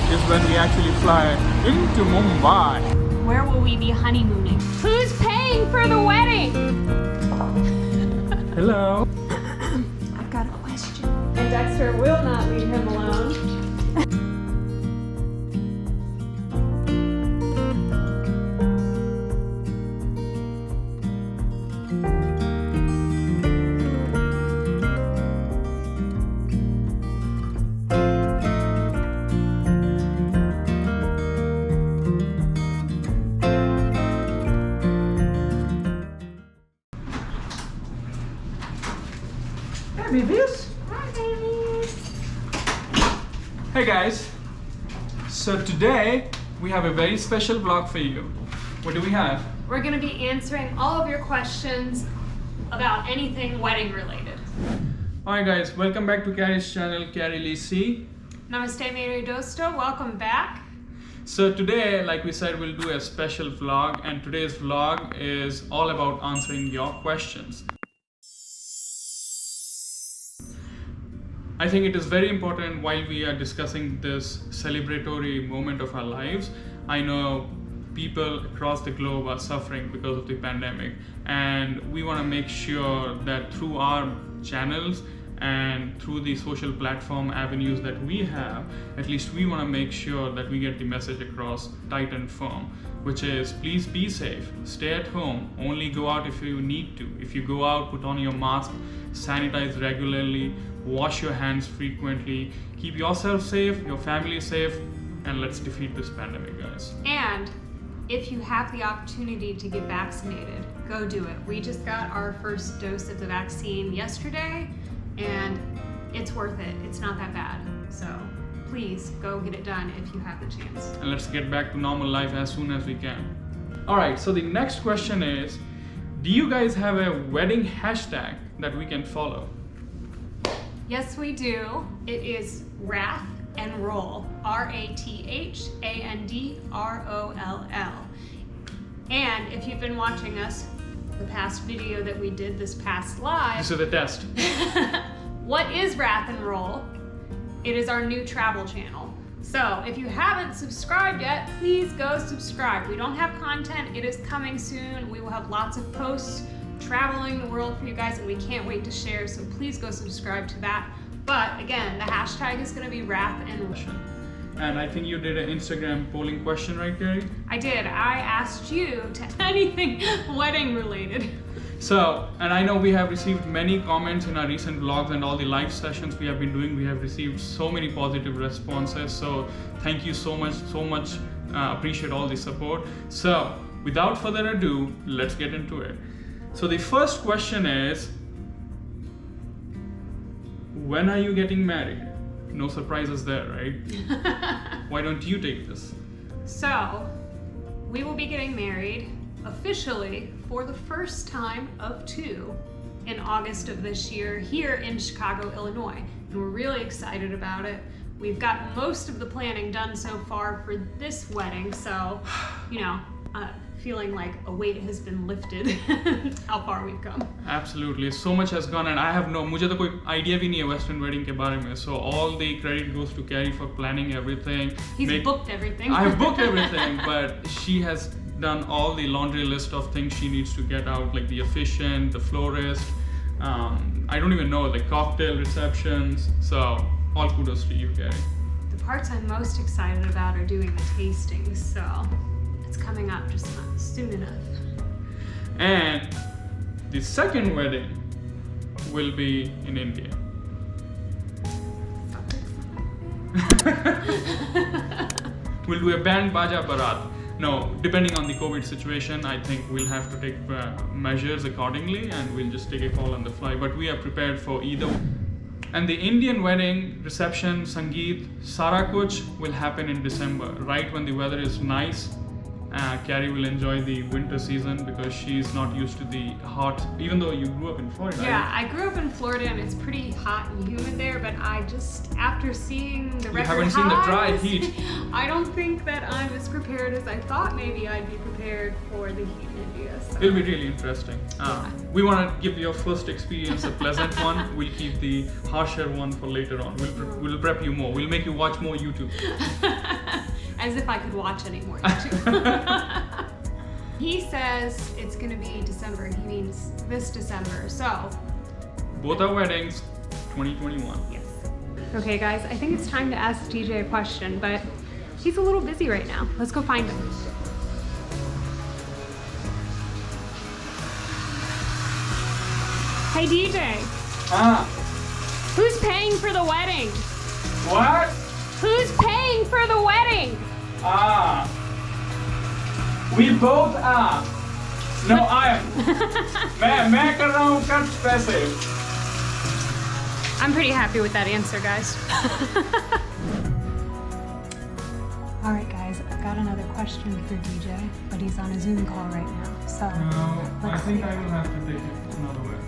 is when we actually fly into Mumbai. Where will we be honeymooning? Who's paying for the wedding? Hello. I've got a question. And Dexter will not leave him alone. Hey babies. Hi, babies. Hey guys. So today we have a very special vlog for you. What do we have? We're going to be answering all of your questions about anything wedding related. Alright guys, welcome back to Kari's channel, KariLeighC. Namaste, Mera, dosto. Welcome back. So today, like we said, we'll do a special vlog, and today's vlog is all about answering your questions. I think it is very important while we are discussing this celebratory moment of our lives. I know people across the globe are suffering because of the pandemic, and we want to make sure that through our channels and through the social platform avenues that we have, at least we want to make sure that we get the message across tight and firm, which is please be safe, stay at home, only go out if you need to. If you go out, put on your mask, sanitize regularly, wash your hands frequently, keep yourself safe, your family safe, and let's defeat this pandemic, guys. And if you have the opportunity to get vaccinated, go do it. We just got our first dose of the vaccine yesterday, and it's worth it. It's not that bad. So please go get it done if you have the chance. And let's get back to normal life as soon as we can. Alright, so the next question is, do you guys have a wedding hashtag that we can follow? Yes, we do. It is Wrath and Roll. RATHANDROLL. And if you've been watching us, the past video that we did, this past live. This is the test. What is Wrath and Roll? It is our new travel channel. So if you haven't subscribed yet, please go subscribe. We don't have content. It is coming soon. We will have lots of posts traveling the world for you guys, and we can't wait to share, so please go subscribe to that. But again, the hashtag is going to be Wrath and Roll. And I think you did an Instagram polling question, right, Kari? I did. I asked you to anything wedding related. So, and I know we have received many comments in our recent vlogs and all the live sessions we have been doing. We have received so many positive responses. So thank you so much. Appreciate all the support. So without further ado, let's get into it. So the first question is, when are you getting married? No surprises there, right? Why don't you take this? So, we will be getting married officially for the first time of two in August of this year here in Chicago, Illinois. And we're really excited about it. We've got most of the planning done so far for this wedding, so, you know, feeling like a weight has been lifted. How far we've come. Absolutely, so much has gone, and I have मुझे तो कोई idea भी नहीं है Western wedding के बारे में. So all the credit goes to Kari for planning everything. He's booked everything. I've booked everything, but she has done all the laundry list of things she needs to get out, like the officiant, the florist. I don't even know, the cocktail receptions. So all kudos to you, Kari. The parts I'm most excited about are doing the tastings. So. It's coming up just not soon enough. And the second wedding will be in India. We'll do a band baja barat. No, depending on the COVID situation, I think we'll have to take measures accordingly, and we'll just take a call on the fly. But we are prepared for either. And the Indian wedding reception, sangeet, sara kuch will happen in December, right when the weather is nice. Kari will enjoy the winter season because she's not used to the hot, even though you grew up in Florida. Yeah, I grew up in Florida and it's pretty hot and humid there, but I just, after seeing the record haven't seen the dry heat. I don't think that I'm as prepared as I thought maybe I'd be prepared for the heat in India. So. It'll be really interesting. We want to give your first experience a pleasant one. We'll keep the harsher one for later on. We'll prep you more. We'll make you watch more YouTube. As if I could watch any more YouTube. He says it's going to be December. He means this December. So, both our weddings, 2021. Yes. Okay, guys, I think it's time to ask DJ a question, but he's a little busy right now. Let's go find him. Hey, DJ. Who's paying for the wedding? What? Who's paying for the wedding? We both are. No, I am. मैं कर रहा हूँ खर्च पैसे. I'm pretty happy with that answer, guys. All right, guys, I've got another question for DJ, but he's on a Zoom call right now, so No, I think I will have to take it another way.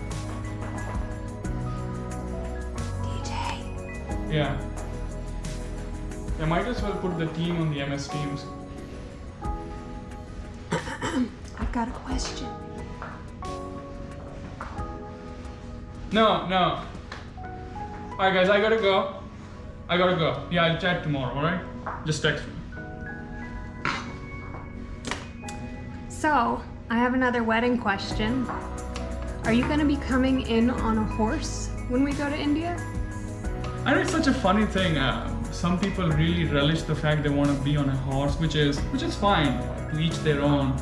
DJ. Yeah. I might as well put the team on the MS Teams. I've got a question. No. Alright guys, I gotta go. Yeah, I'll chat tomorrow, alright? Just text me. So, I have another wedding question. Are you gonna be coming in on a horse when we go to India? I know it's such a funny thing. Some people really relish the fact they want to be on a horse, which is fine, to each their own.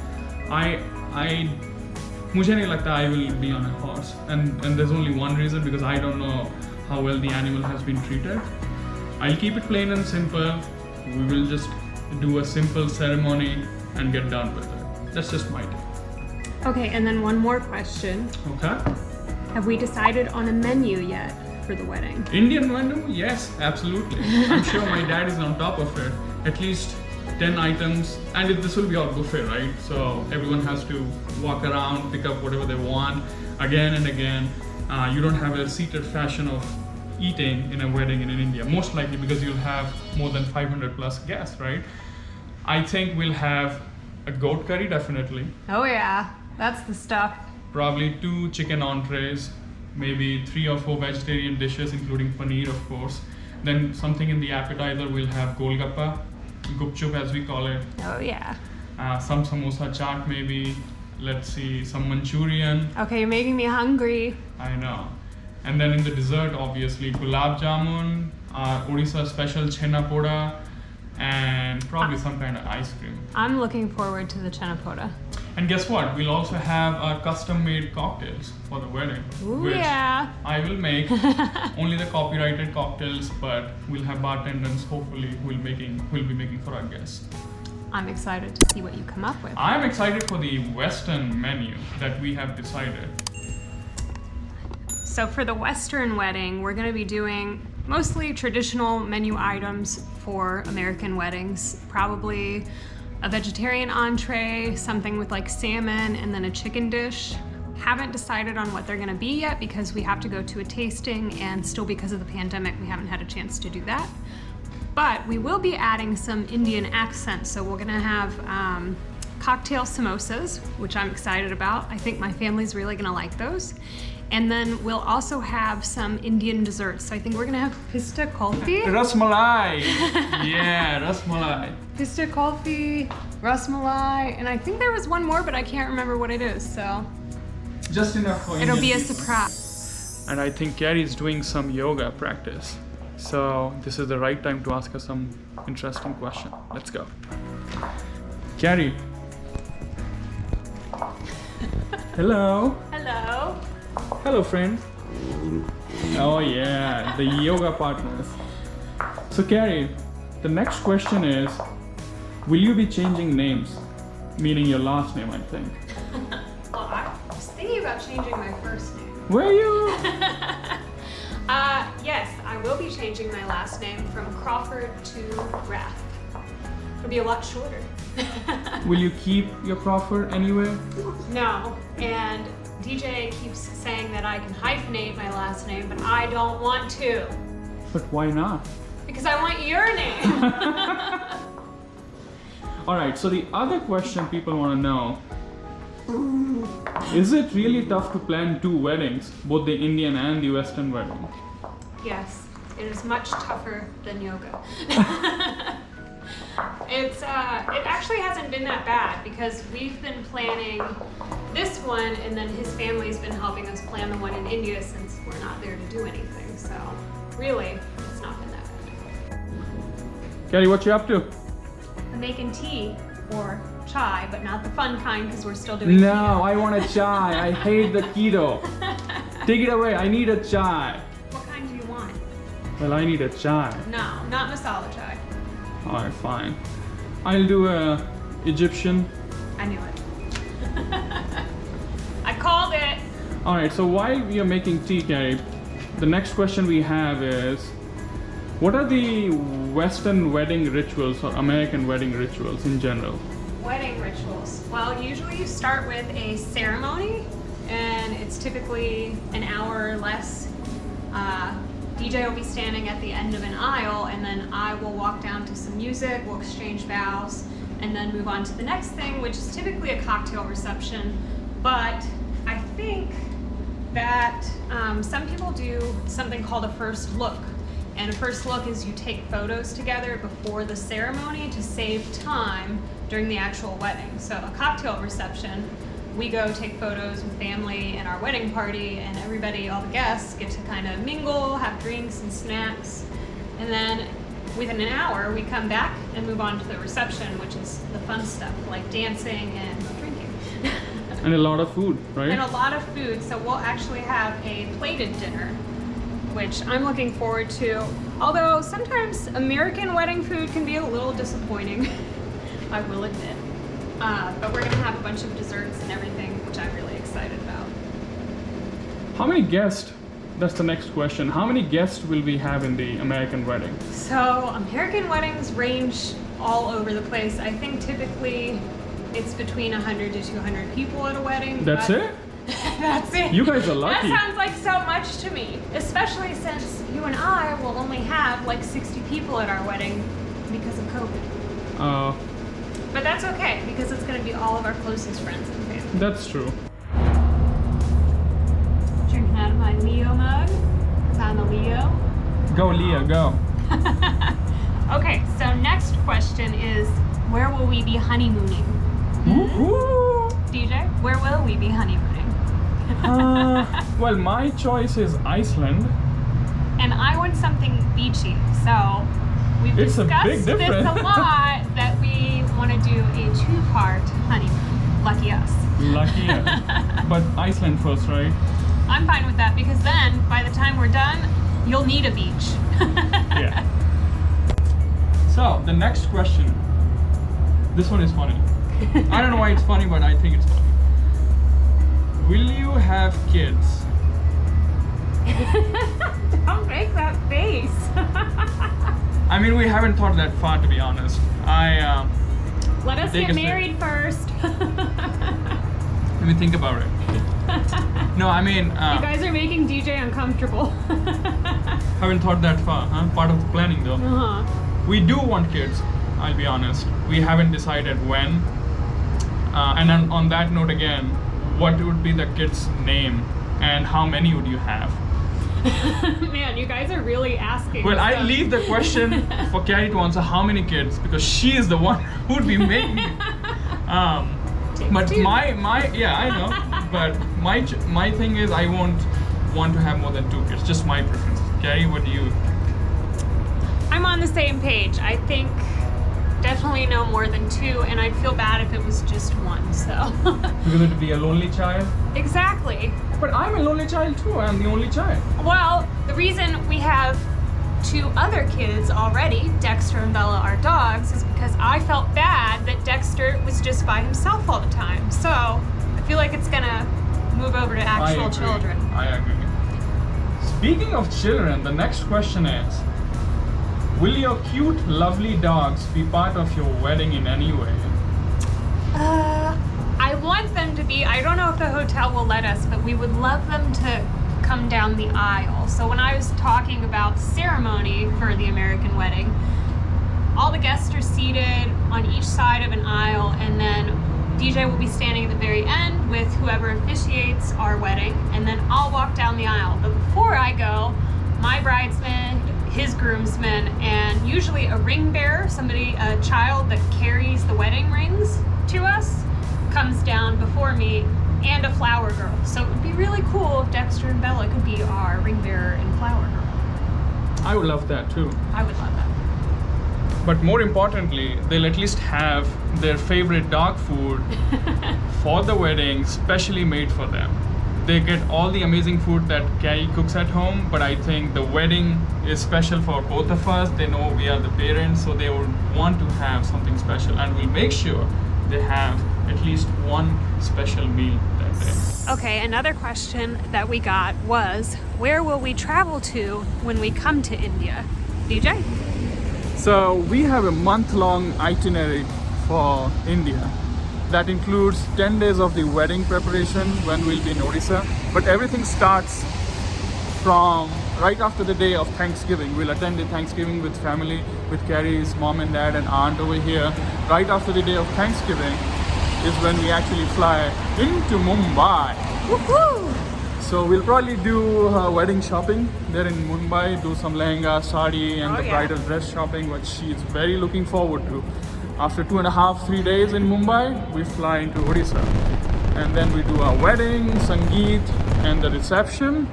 मुझे नहीं लगता I will be on a horse, and there's only one reason, because I don't know how well the animal has been treated. I'll keep it plain and simple. We will just do a simple ceremony and get done with it. That's just my take. Okay, and then one more question. Okay. Have we decided on a menu yet for the wedding? Indian menu? Yes, absolutely. I'm sure my dad is on top of it. At least 10 items, and this will be all buffet, right? So everyone has to walk around, pick up whatever they want again and again. You don't have a seated fashion of eating in a wedding in India, most likely because you'll have more than 500 plus guests, right? I think we'll have a goat curry, definitely. Oh yeah, that's the stuff. Probably 2 chicken entrees, maybe 3 or 4 vegetarian dishes, including paneer, of course. Then something in the appetizer, we'll have golgappa, gupchup as we call it. Oh yeah. Some samosa chaat maybe. Let's see, some Manchurian. Okay, you're making me hungry. I know. And then in the dessert, obviously, gulab jamun, Odisha special chhena poda, and probably some kind of ice cream. I'm looking forward to the chhena poda. And guess what? We'll also have our custom-made cocktails for the wedding, Ooh, which yeah. I will make. Only the copyrighted cocktails, but we'll have bartenders. Hopefully, we'll be making for our guests. I'm excited to see what you come up with. I'm excited for the Western menu that we have decided. So for the Western wedding, we're going to be doing mostly traditional menu items for American weddings. Probably a vegetarian entree, something with like salmon, and then a chicken dish. Haven't decided on what they're going to be yet because we have to go to a tasting, and still because of the pandemic, we haven't had a chance to do that. But we will be adding some Indian accents. So we're going to have cocktail samosas, which I'm excited about. I think my family's really going to like those. And then we'll also have some Indian desserts. So I think we're going to have pista kulfi. Rasmalai! Yeah, rasmalai. Pista kulfi, rasmalai, and I think there was one more, but I can't remember what it is. So just enough for it'll Indian be a people. surprise. And I think Kari is doing some yoga practice. So this is the right time to ask her some interesting question. Let's go. Kari. Hello. Hello. Hello, friend. Oh yeah, the yoga partners. So Kari, the next question is, will you be changing names? Meaning your last name, I think. Well, I was thinking about changing my first name. Were you? Yes, I will be changing my last name from Crawford to Rath. It'll be a lot shorter. Will you keep your Crawford anyway? No, and DJ keeps saying that I can hyphenate my last name, but I don't want to. But why not? Because I want your name. Alright, so the other question people want to know, is it really tough to plan 2 weddings, both the Indian and the Western wedding? Yes, it is much tougher than yoga. It actually hasn't been that bad because we've been planning this one and then his family's been helping us plan the one in India since we're not there to do anything. So really, it's not been that bad. Kari, what you up to? I'm making tea or chai, but not the fun kind because we're still doing No, keto. I want a chai. I hate the keto. Take it away. I need a chai. What kind do you want? Well, I need a chai. No, not masala chai. Alright, fine. I'll do a Egyptian. I knew it. I called it. Alright, so while we are making tea, Kari, the next question we have is, what are the Western wedding rituals or American wedding rituals in general? Wedding rituals. Well, usually you start with a ceremony, and it's typically an hour or less. DJ will be standing at the end of an aisle, and then I will walk down to some music, we'll exchange vows, and then move on to the next thing, which is typically a cocktail reception. But I think that some people do something called a first look. And a first look is you take photos together before the ceremony to save time during the actual wedding. So a cocktail reception, we go take photos with family and our wedding party, and everybody, all the guests, get to kind of mingle, have drinks and snacks. And then within an hour, we come back and move on to the reception, which is the fun stuff, like dancing and drinking. And a lot of food, right? And a lot of food, so we'll actually have a plated dinner, which I'm looking forward to. Although sometimes American wedding food can be a little disappointing, I will admit. But we're gonna have a bunch of desserts and everything, which I'm really excited about. How many guests? That's the next question. How many guests will we have in the American wedding? So American weddings range all over the place. I think typically it's between 100 to 200 people at a wedding. That's it? That's it. You guys are lucky. That sounds like so much to me, especially since you and I will only have like 60 people at our wedding because of COVID. But that's okay because it's going to be all of our closest friends and family. That's true. Drinking out of my Leo mug. I'm a Leo. Go, Leah, go. Okay, so next question is, where will we be honeymooning? Woo-hoo. DJ, where will we be honeymooning? Well, my choice is Iceland. And I want something beachy, so we've It's a discussed big this difference. a lot, that we want to do a 2-part honeymoon. Lucky us. Lucky us. But Iceland first, right? I'm fine with that because then, by the time we're done, you'll need a beach. Yeah. So, the next question. This one is funny. I don't know why it's funny, but I think it's funny. Will you have kids? Don't make that face. I mean, we haven't thought that far, to be honest. Let us Take get a married first. Let me think about it. No, I mean, You guys are making DJ uncomfortable. haven't thought that far, huh? Part of the planning, though. Uh-huh. We do want kids, I'll be honest. We haven't decided when. And then on that note again, what would be the kid's name and how many would you have? Man, you guys are really asking. Well, I stuff. leave the question for Kari to answer how many kids because she is the one who would be making it. But two. my yeah, I know. But my thing is I won't want to have more than 2 kids. Just my preference. Kari, what do you? I'm on the same page. I think definitely no more than 2, and I'd feel bad if it was just 1. So. Because it would be a lonely child. Exactly. But I'm a lonely child too. I'm the only child. Well, the reason we have 2 other kids already, Dexter and Bella, our dogs, is because I felt bad that Dexter was just by himself all the time. So I feel like it's gonna move over to actual children. I agree. Speaking of children, the next question is, will your cute, lovely dogs be part of your wedding in any way? I want them to be. I don't know if the hotel will let us, but we would love them to come down the aisle. So when I was talking about ceremony for the American wedding, all the guests are seated on each side of an aisle, and then DJ will be standing at the very end with whoever officiates our wedding, and then I'll walk down the aisle. But before I go, my bridesman, his groomsmen, and usually a ring bearer, a child that carries the wedding rings to us, comes down before me, and a flower girl. So it would be really cool if Dexter and Bella could be our ring bearer and flower girl. I would love that too. I would love that. But more importantly, they'll at least have their favorite dog food for the wedding, specially made for them. They get all the amazing food that Kari cooks at home, but I think the wedding is special for both of us. They know we are the parents, so they would want to have something special, and we'll make sure they have at least one special meal that day. Okay, another question that we got was, where will we travel to when we come to India? DJ? So we have a month-long itinerary for India that includes 10 days of the wedding preparation when we'll be in Odisha. But everything starts from right after the day of Thanksgiving. We'll attend the Thanksgiving with family, with Kari's mom and dad and aunt over here. Right after the day of Thanksgiving is when we actually fly into Mumbai. Woohoo! So we'll probably do wedding shopping there in Mumbai, do some lehenga, sari and bridal dress shopping, which she's very looking forward to. After 2.5-3 days in Mumbai, we fly into Odisha. And then we do our wedding, Sangeet and the reception.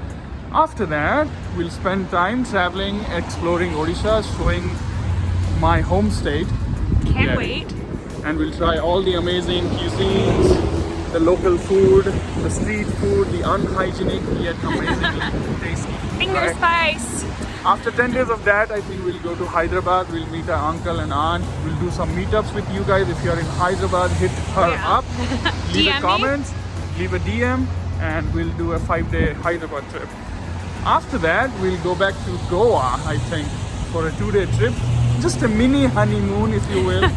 After that, we'll spend time traveling, exploring Odisha, showing my home state. Can't wait. And we'll try all the amazing cuisines, the local food, the street food, the unhygienic yet amazingly tasty. Finger spice. After 10 days of that, I think we'll go to Hyderabad. We'll meet our uncle and aunt. We'll do some meetups with you guys. If you're in Hyderabad, hit her up. Leave a comment, leave a DM, and we'll do a 5-day Hyderabad trip. After that, we'll go back to Goa, I think, for a 2-day trip. Just a mini honeymoon, if you will.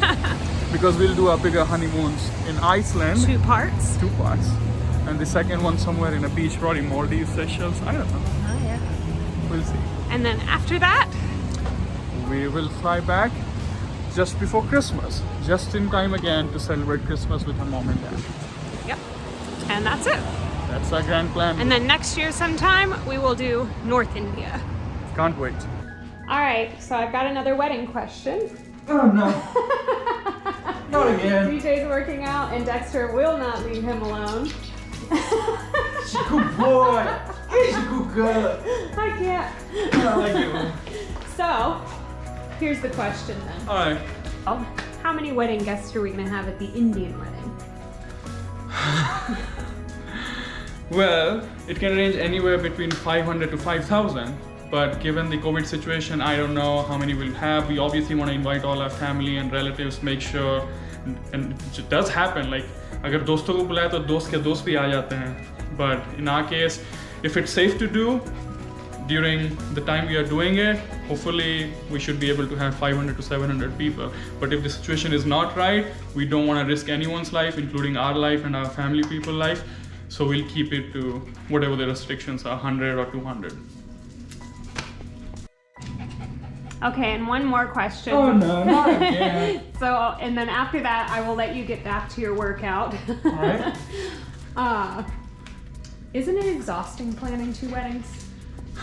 Because we'll do our bigger honeymoons in Iceland. 2 parts. 2 parts. And the second one somewhere in a beach, probably Maldives, Seychelles. I don't know. Oh yeah. We'll see. And then after that, we will fly back just before Christmas. Just in time again to celebrate Christmas with her mom and dad. yep. And that's it. That's our grand plan. And then next year sometime, we will do North India. Can't wait. All right, so I've got another wedding question. Oh no. Not again. DJ's working out and Dexter will not leave him alone. She's a good boy. He's a good girl. I can't. I like you. So, here's the question then. Alright. Oh, how many wedding guests are we gonna have at the Indian wedding? Well, it can range anywhere between 500 to 5,000. But given the COVID situation, I don't know how many we'll have. We obviously want to invite all our family and relatives, make sure, and it does happen, like, अगर दोस्तों को बुलाए तो दोस्त के दोस्त भी आ जाते हैं. But in our case, if it's safe to do, during the time we are doing it, hopefully we should be able to have 500 to 700 people. But if the situation is not right, we don't want to risk anyone's life, including our life and our family people's life. So we'll keep it to whatever the restrictions are, 100 or 200. Okay, and one more question. Oh no, not again. So, and then after that, I will let you get back to your workout. Alright. Isn't it exhausting planning 2 weddings?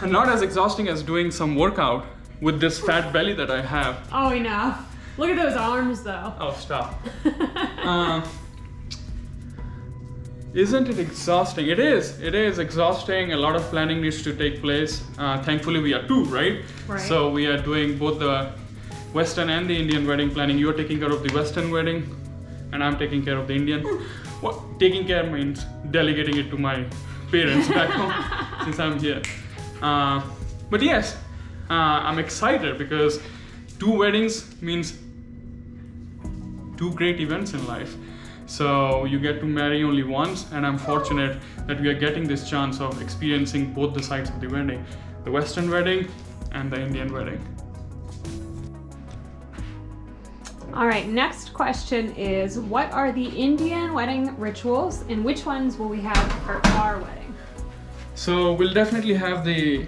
Not as exhausting as doing some workout with this fat belly that I have. Oh, enough. Look at those arms though. Oh, stop. Isn't it exhausting? It is exhausting. A lot of planning needs to take place. Thankfully we are 2, right? Right. So we are doing both the Western and the Indian wedding planning. You're taking care of the Western wedding and I'm taking care of the Indian. What taking care means delegating it to my parents back home since I'm here. But yes, I'm excited because 2 weddings means 2 great events in life. So you get to marry only once, and I'm fortunate that we are getting this chance of experiencing both the sides of the wedding. the Western wedding and the Indian wedding. All right, next question is, what are the Indian wedding rituals and which ones will we have for our wedding? So we'll definitely have the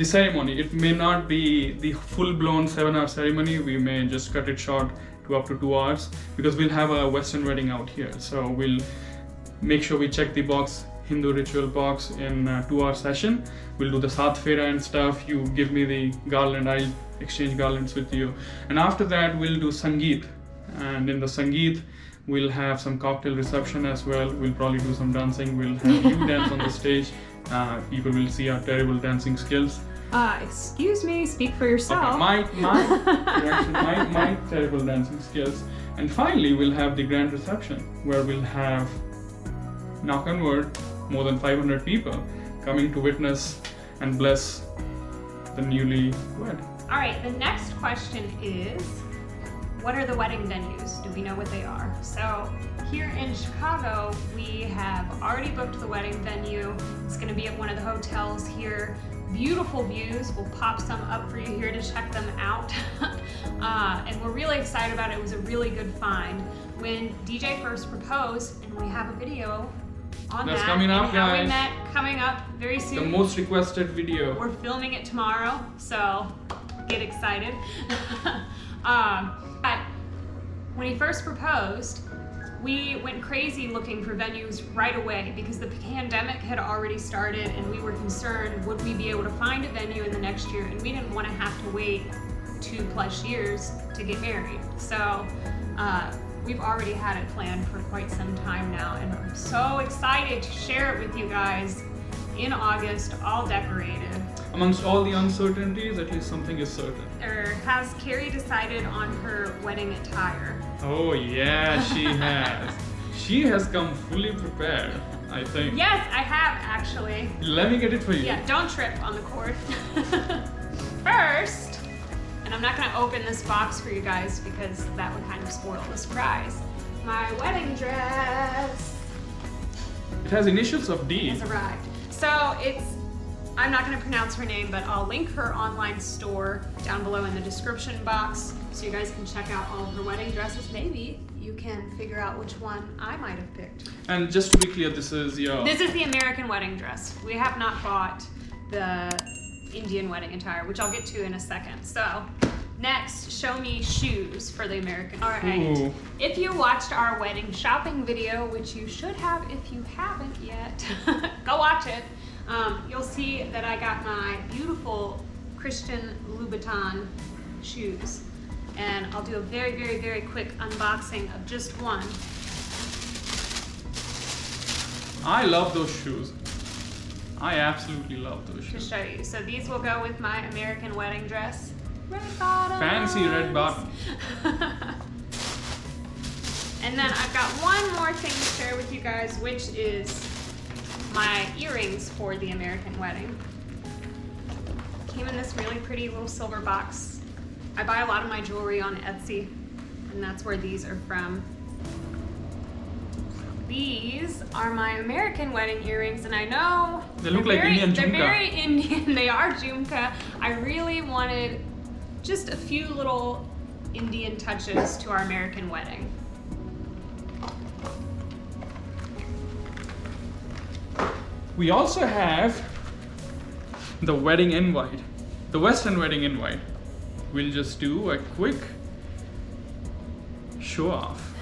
ceremony. It may not be the full-blown 7-hour ceremony. We may just cut it short to up to 2 hours because we'll have a Western wedding out here. So we'll make sure we check the Hindu ritual box in a 2-hour session. We'll do the Saath Fera and stuff. You give me the garland, I'll exchange garlands with you. And after that, we'll do Sangeet. And in the Sangeet, we'll have some cocktail reception as well. We'll probably do some dancing. We'll have you dance on the stage. People will see our terrible dancing skills. Excuse me, speak for yourself. Okay, my terrible dancing skills. And finally, we'll have the grand reception where we'll have, knock on wood, more than 500 people coming to witness and bless the newly wed. All right, the next question is, what are the wedding venues? Do we know what they are? So here in Chicago, we have already booked the wedding venue. It's gonna be at one of the hotels here. Beautiful views. We'll pop some up for you here to check them out. And we're really excited about it. It was a really good find. When DJ first proposed, and we have a video on That's that. coming up, and how guys. we met coming up very soon. The most requested video. We're filming it tomorrow, so get excited. But when he first proposed, we went crazy looking for venues right away because the pandemic had already started and we were concerned, would we be able to find a venue in the next year? And we didn't want to have to wait 2+ years to get married. So we've already had it planned for quite some time now, and I'm so excited to share it with you guys in August, all decorated. Amongst all the uncertainties, at least something is certain. Or has Kari decided on her wedding attire? Oh yeah, she has. She has come fully prepared, I think. Yes, I have actually. Let me get it for you. Yeah, don't trip on the cord. First, and I'm not gonna open this box for you guys because that would kind of spoil the surprise. My wedding dress It has initials of D. has arrived. So I'm not gonna pronounce her name, but I'll link her online store down below in the description box so you guys can check out all of her wedding dresses. Maybe you can figure out which one I might have picked. And just to be clear, this is your... This is the American wedding dress. We have not bought the Indian wedding attire, which I'll get to in a second. So next, show me shoes for the American. All right. Ooh. If you watched our wedding shopping video, which you should have if you haven't yet, go watch it. You'll see that I got my beautiful Christian Louboutin shoes. And I'll do a very, very, very quick unboxing of just one. I love those shoes. I absolutely love those To shoes. show you. So these will go with my American wedding dress. Red bottoms. Fancy red bottom. And then I've got one more thing to share with you guys, which is my earrings for the American wedding. Came in this really pretty little silver box. I buy a lot of my jewelry on Etsy, and that's where these are from. These are my American wedding earrings, and I know They look like Indian they're jhumka. very Indian. They are jhumka. I really wanted just a few little Indian touches to our American wedding. We also have the wedding invite, the Western wedding invite. We'll just do a quick show off.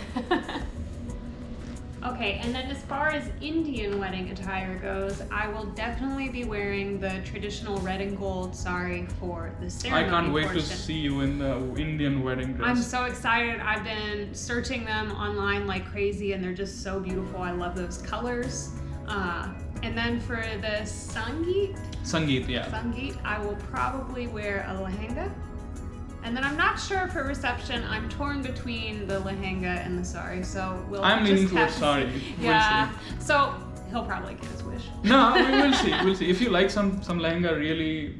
Okay, and then as far as Indian wedding attire goes, I will definitely be wearing the traditional red and gold sari for the I ceremony can't wait portion. to see you in the Indian wedding dress. I'm so excited. I've been searching them online like crazy, and they're just so beautiful. I love those colors. And then for the Sangeet, I will probably wear a lehenga. And then I'm not sure for reception. I'm torn between the lehenga and the sari, so I'm leaning just have towards to sari. see. We'll Yeah. see. So he'll probably get his wish. No, we'll see. We'll see. If you like some lehenga, really,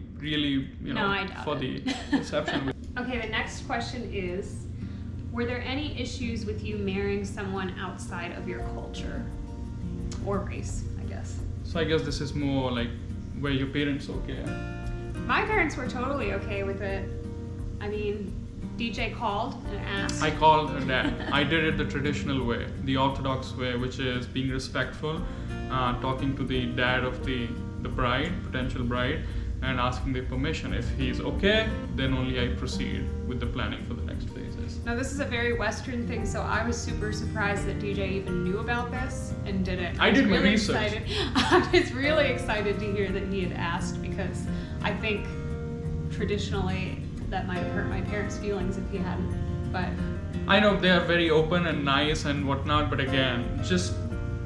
you know, No, I doubt for it. the reception. Okay, the next question is, were there any issues with you marrying someone outside of your culture or race, I guess? So I guess this is more like were your parents okay? My parents were totally okay with it. I mean, DJ called and asked. I called her dad. I did it the traditional way, the orthodox way, which is being respectful, talking to the dad of the bride, potential bride, and asking the permission. If he's okay, then only I proceed with the planning for the next phases. Now, this is a very Western thing, so I was super surprised that DJ even knew about this and did it. I did my research. I was really excited to hear that he had asked, because I think traditionally that might have hurt my parents' feelings if he hadn't. But I know they are very open and nice and whatnot, but again, just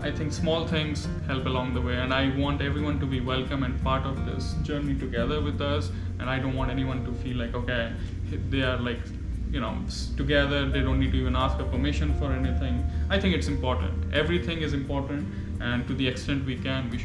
I think small things help along the way, and I want everyone to be welcome and part of this journey together with us. And I don't want anyone to feel like, okay, they are like, together, they don't need to even ask for permission for anything. I think it's important. Everything is important, and to the extent we can, we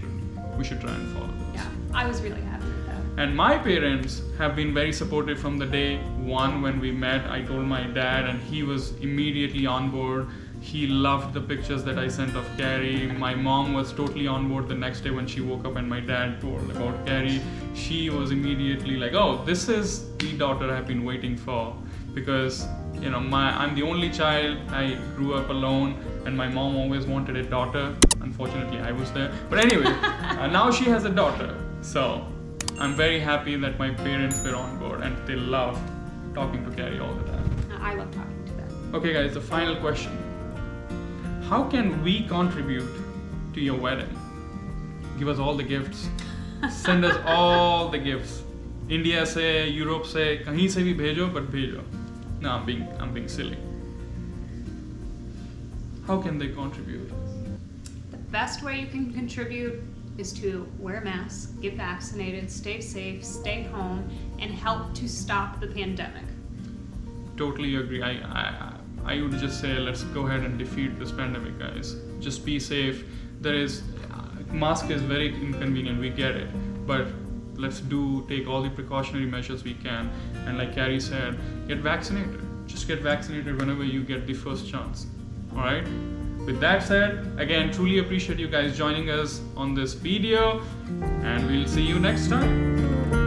should try and follow this. yeah, I was really happy with that. And my parents have been very supportive from the day one when we met. I told my dad, and he was immediately on board. He loved the pictures that I sent of Kari. My mom was totally on board the next day when she woke up and my dad told about Kari. She was immediately like, oh, this is the daughter I've been waiting for. Because, I'm the only child. I grew up alone, and my mom always wanted a daughter. Unfortunately, I was there. But anyway, now she has a daughter. So I'm very happy that my parents were on board, and they love talking to Kari all the time. I love talking to them. Okay guys, the final question. How can we contribute to your wedding? Give us all the gifts. Send us all the gifts. India se, Europe se, kahin se bhi bhejo, but bhejo. No, I'm being silly. How can they contribute? The best way you can contribute is to wear a mask, get vaccinated, stay safe, stay home, and help to stop the pandemic. Totally agree. I would just say, let's go ahead and defeat this pandemic, guys. Just be safe. Mask is very inconvenient, we get it, but let's take all the precautionary measures we can. And like Kari said, get vaccinated. Just get vaccinated whenever you get the first chance. All right? With that said, again, truly appreciate you guys joining us on this video, and we'll see you next time.